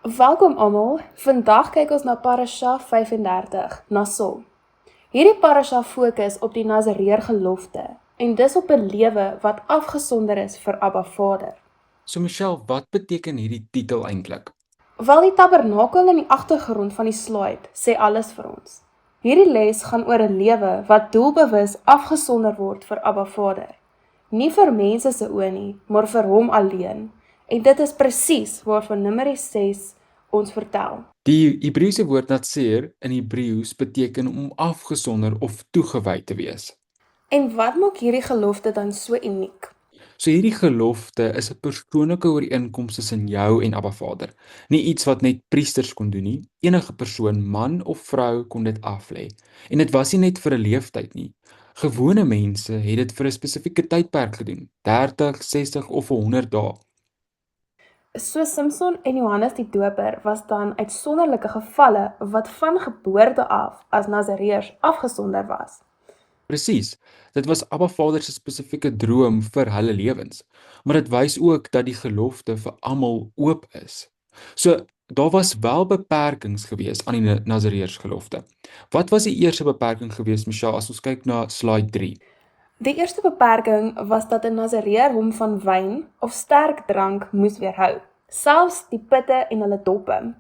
Welkom almal. Vandag kyk ons na Parasha 35, Naso. Hierdie parasha fokus op die Nazareer gelofte en dis op 'n lewe wat afgesonder is vir Abba Vader. So Michelle, wat beteken hierdie titel eintlik? Wel die tabernakel in die agtergrond van die slide sê alles vir ons. Hierdie les gaan oor 'n lewe wat doelbewus afgesonder word vir Abba Vader. Nie vir mense se oë nie, maar vir hom alleen. En dit is presies waarvan Numeri 6 ons vertel. Die Hebreëse woord natseer in Hebreëus beteken om afgesonder of toegewy te wees. En wat maak hierdie gelofte dan so uniek? So hierdie gelofte is 'n persoonlike ooreenkoms tussen jou en Abba Vader. Nie iets wat net priesters kon doen nie. Enige persoon, man of vrou, kon dit aflê. En dit was nie net vir 'n leeftyd nie. Gewone mense het dit vir 'n spesifieke tydperk gedoen, 30, 60 of 100 dae. So Samson en Johannes die Doper was dan uitsonderlike gevalle wat van geboorte af as Nazareërs afgesonder was. Presies. Dit was Abba Vader se spesifieke droom vir hulle lewens. Maar dit wys ook dat die gelofte vir almal oop is. So daar was wel beperkings gewees aan die Nazareërs gelofte. Wat was die eerste beperking gewees, Michelle, as ons kyk na slide 3? Die eerste beperking was dat 'n Nazareër hom van wyn of sterk drank moes weerhou, selfs die pitte en hulle doppe.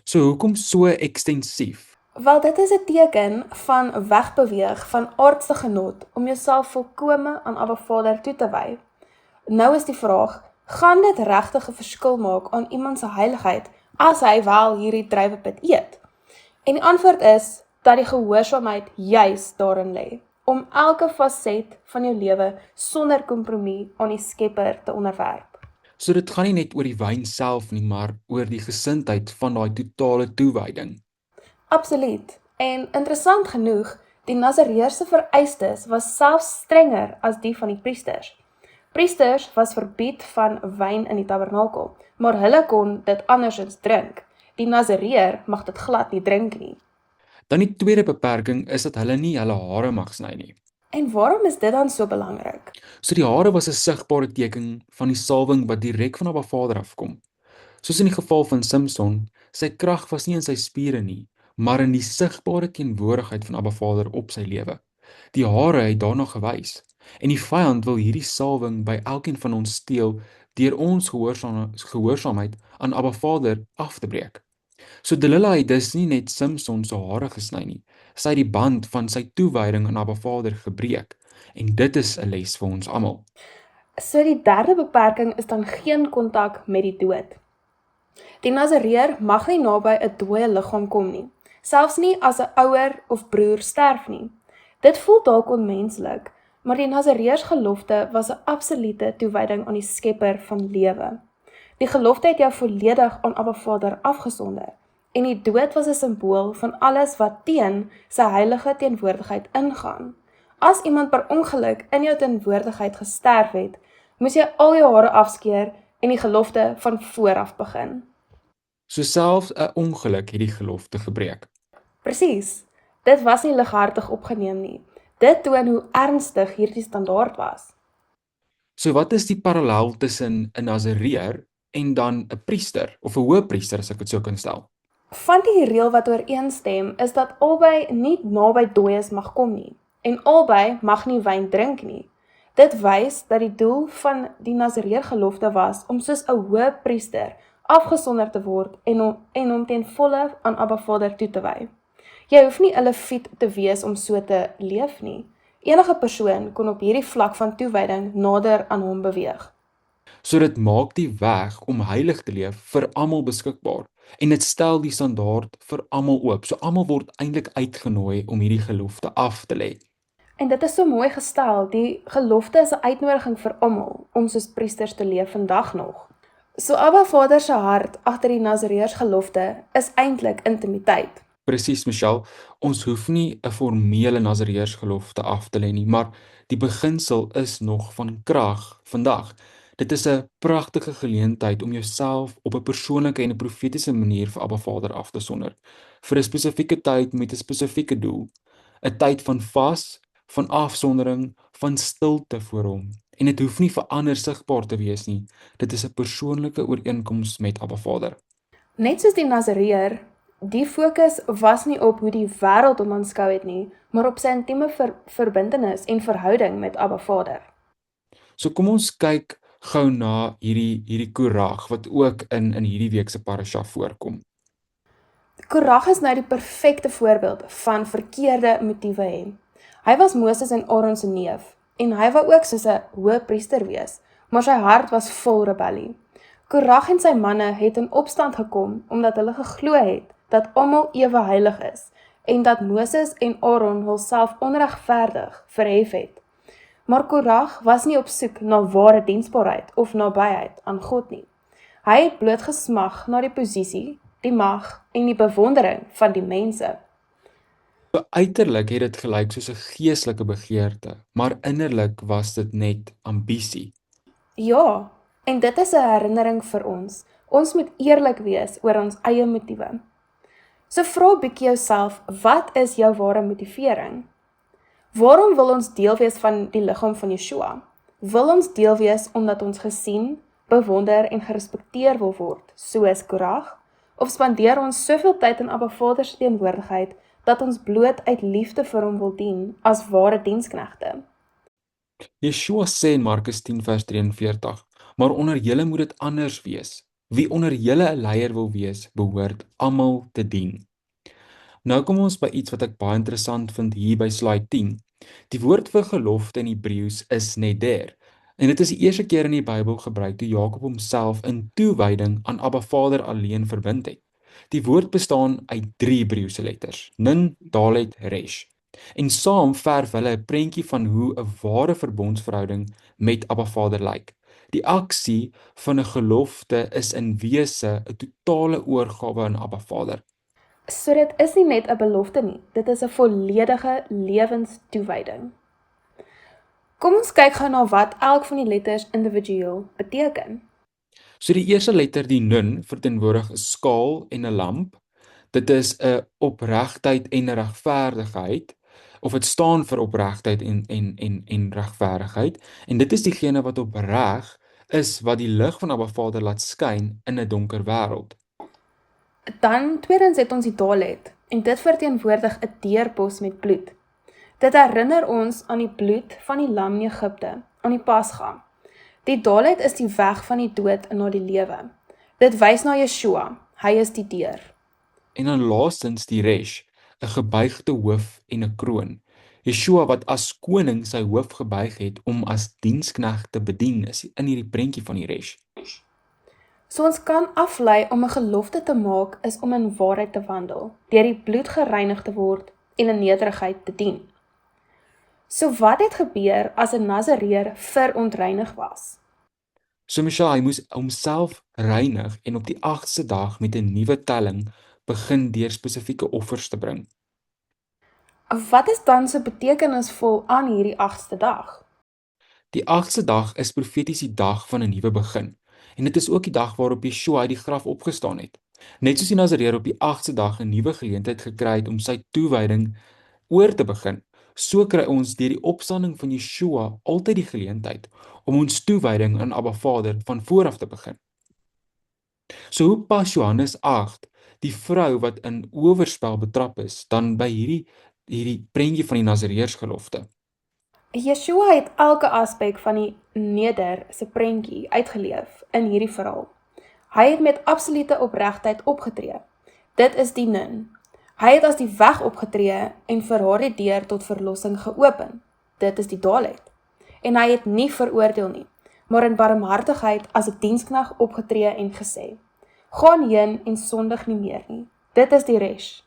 So hoekom so ekstensief? Wel dit is 'n teken van wegbeweeg van aardse genot om jouself volkome aan Abba Vader toe te wy. Nou is die vraag, gaan dit regtig 'n verskil maak aan iemand se heiligheid as hy wel hierdie druiwepit eet? En die antwoord is dat die gehoorsaamheid juis daarin lê, om elke faset van jou lewe sonder kompromie aan die Skepper te onderwerp. So dit gaan nie net oor die wyn self nie, maar oor die gesindheid van daai totale toewyding. Absoluut. En interessant genoeg, die Nazareërs se vereistes was selfs strenger as die van die priesters. Priesters was verbied van wyn in die tabernakel, maar hulle kon dit andersins drink. Die Nazareër mag dit glad nie drink nie. Dan die tweede beperking is dat hulle nie hulle hare mag sny nie. En waarom is dit dan so belangrik? So die hare was 'n sigbare teken van die salwing wat direk van Abba Vader afkom. Soos in die geval van Samson, sy krag was nie in sy spiere nie, maar in die sigbare teenwoordigheid van Abba Vader op sy lewe. Die hare het daarna gewys. En die vyand wil hierdie salwing by elkeen van ons steel deur ons gehoorsaamheid aan Abba Vader af te breek. So Delilah het dus nie net Samson se hare gesny nie, sy het die band van sy toewyding aan Abba Vader gebreek. En dit is 'n les vir ons almal. So die derde beperking is dan geen kontak met die dood. Die Nazareër mag nie naby 'n dooie liggaam kom nie, selfs nie as 'n ouer of broer sterf nie. Dit voel dalk onmenslik, maar die Nazareërs gelofte was 'n absolute toewyding aan die Skepper van lewe. Die gelofte het jou volledig aan Abba Vader afgesonder, en die dood was 'n simbool van alles wat teen sy heilige teenwoordigheid ingaan. As iemand per ongeluk in jou teenwoordigheid gesterf het, moes jy al jou hare afskeer en die gelofte van voor af begin. So selfs 'n ongeluk het die gelofte gebreek. Presies, dit was nie lighartig opgeneem nie. Dit toon hoe ernstig hierdie standaard was. So wat is die parallel tussen 'n Nazareër en dan 'n priester of 'n hoëpriester, as ek dit so kan stel? Van die reël wat ooreenstem is dat albei nie naby dooies mag kom nie, en albei mag nie wyn drink nie. Dit wys dat die doel van die Nazareër gelofte was om soos 'n hoëpriester afgesonder te word en om ten volle aan Abba Vader toe te wy. Jy hoef nie 'n leviet te wees om so te leef nie. Enige persoon kon op hierdie vlak van toewyding nader aan hom beweeg. So dit maak die weg om heilig te leef vir almal beskikbaar en dit stel die standaard vir almal oop. So almal word eintlik uitgenooi om hierdie gelofte af te lê. En dit is so mooi gestel, die gelofte is 'n uitnodiging vir almal om soos priesters te leef vandag nog. So Abba Vader se hart agter die Nazareërs gelofte is eintlik intimiteit. Presies, Michelle, ons hoef nie 'n formele Nazareërs gelofte af te lê nie, maar die beginsel is nog van krag vandag. Dit is 'n pragtige geleentheid om jouself op 'n persoonlike en 'n profetiese manier vir Abba Vader af te sonder, vir 'n spesifieke tyd met 'n spesifieke doel, 'n tyd van vas, van afsondering, van stilte voor hom. En dit hoef nie vir ander sigbaar te wees nie. Dit is 'n persoonlike ooreenkoms met Abba Vader. Net soos die Nasareër, die fokus was nie op hoe die wêreld hom aanskou het nie, maar op sy intieme verbintenis en verhouding met Abba Vader. So kom ons kyk gou na hierdie Korag wat ook in hierdie week se parasha voorkom. Korag is nou die perfekte voorbeeld van verkeerde motiewe hê. Hy was Moses en Aaron se neef en hy wou ook soos 'n hoëpriester wees, maar sy hart was vol rebellie. Korag en sy manne het in opstand gekom omdat hulle geglo het dat almal ewe heilig is en dat Moses en Aaron hulself onregverdig verhef het. Maar Korag was nie op soek na ware diensbaarheid of nabyheid aan God nie. Hy het bloot gesmag na die posisie, die mag en die bewondering van die mense. So uiterlik het dit gelyk soos 'n geestelike begeerte, maar innerlik was dit net ambisie. Ja, en dit is 'n herinnering vir ons. Ons moet eerlik wees oor ons eie motiewe. So vra 'n bietjie jouself, wat is jou ware motivering? Waarom wil ons deel wees van die liggaam van Yeshua? Wil ons deel wees omdat ons gesien, bewonder en gerespekteer wil word, soos Korag? Of spandeer ons soveel tyd in Abba Vader se teenwoordigheid dat ons bloot uit liefde vir hom wil dien as ware diensknegte? Yeshua sê in Markus 10 vers 43, maar onder julle moet dit anders wees. Wie onder julle 'n leier wil wees, behoort almal te dien. Nou kom ons by iets wat ek baie interessant vind hier by slide 10. Die woord vir gelofte in Hebreëus is neder. En dit is die eerste keer in die Bybel gebruik toe Jakob homself in toewyding aan Abba Vader alleen verbind het. Die woord bestaan uit 3 Hebreëse letters: Nun, Dalet, Resh. En saam verf hulle 'n prentjie van hoe 'n ware verbondsverhouding met Abba Vader lyk. Die aksie van 'n gelofte is in wese 'n totale oorgawe aan Abba Vader. So dit is nie net 'n belofte nie, dit is 'n volledige lewenstoewyding. Kom ons kyk gou na wat elk van die letters individueel beteken. So die eerste letter, die nun, verteenwoordig 'n skaal en 'n lamp. Dit is 'n opregtheid en 'n regverdigheid, of dit staan vir opregtheid en regverdigheid. En dit is diegene wat opreg is, wat die lig van Abba Vader laat skyn in 'n donker wêreld. Dan tweedens het ons die Dalet en dit verteenwoordig 'n deurpos met bloed. Dit herinner ons aan die bloed van die lam in Egipte, aan die Pasga. Die Dalet is die weg van die dood na die lewe. Dit wys na Yeshua, hy is die deur. En dan laastens die Resh, 'n gebuigde hoof en 'n kroon. Yeshua wat as koning sy hoof gebuig het om as diensknegt te bedien, is in hierdie prentjie van die Resh. So ons kan aflei om 'n gelofte te maak is om in waarheid te wandel, deur die bloed gereinig te word en in nederigheid te dien. So wat het gebeur as 'n Nasareër verontreinig was? So Michelle, hy moes homself reinig en op die 8ste dag met 'n nuwe telling begin deur spesifieke offers te bring. Wat is dan so betekenisvol aan hierdie 8ste dag? Die 8ste dag is profeties die dag van 'n nuwe begin. En dit is ook die dag waarop Yeshua uit die graf opgestaan het. Net soos die Nasareër op die 8ste dag 'n nuwe geleentheid gekry het om sy toewyding oor te begin, so kry ons deur die opstanding van Yeshua altyd die geleentheid om ons toewyding aan Abba Vader van voor af te begin. So hoe pas Johannes 8, die vrou wat in oorspel betrap is, dan by hierdie prentjie van die Nasareërsgelofte? Yeshua het elke aspek van die neder se prentjie uitgeleef in hierdie verhaal. Hy het met absolute opregtheid opgetree. Dit is die nun. Hy het as die weg opgetree en vir haar die deur tot verlossing geopen. Dit is die Dalet. En hy het nie veroordeel nie, maar in barmhartigheid as 'n diensknegt opgetree en gesê: "Gaan heen en sondig nie meer nie." Dit is die Resh.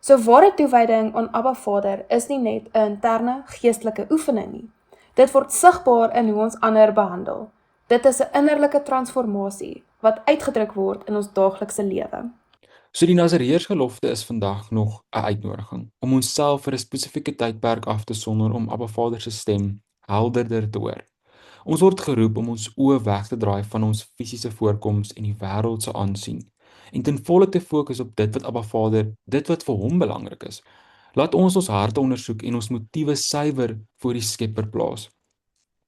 So ware toewyding aan Abba Vader is nie net 'n interne geestelike oefening nie. Dit word sigbaar in hoe ons ander behandel. Dit is 'n innerlike transformasie wat uitgedruk word in ons daaglikse lewe. So die Nasareërsgelofte is vandag nog 'n uitnodiging om onsself vir 'n spesifieke tydperk af te sonder om Abba Vader se stem helderder te hoor. Ons word geroep om ons oë weg te draai van ons fisiese voorkoms en die wêreld se aansien en ten volle te fokus op dit wat Abba Vader, dit wat vir hom belangrik is. Laat ons harte ondersoek en ons motiewe suiwer voor die Skepper plaas.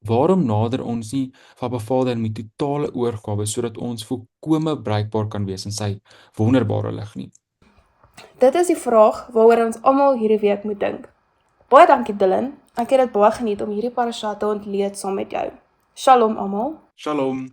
Waarom nader ons nie van Abba Vader met totale oorgawe sodat ons volkome bruikbaar kan wees in sy wonderbare lig nie? Dit is die vraag waaroor ons almal hierdie week moet dink. Baie dankie Dylan, ek het dit baie geniet om hierdie parasha te ontleed saam met jou. Shalom almal. Shalom.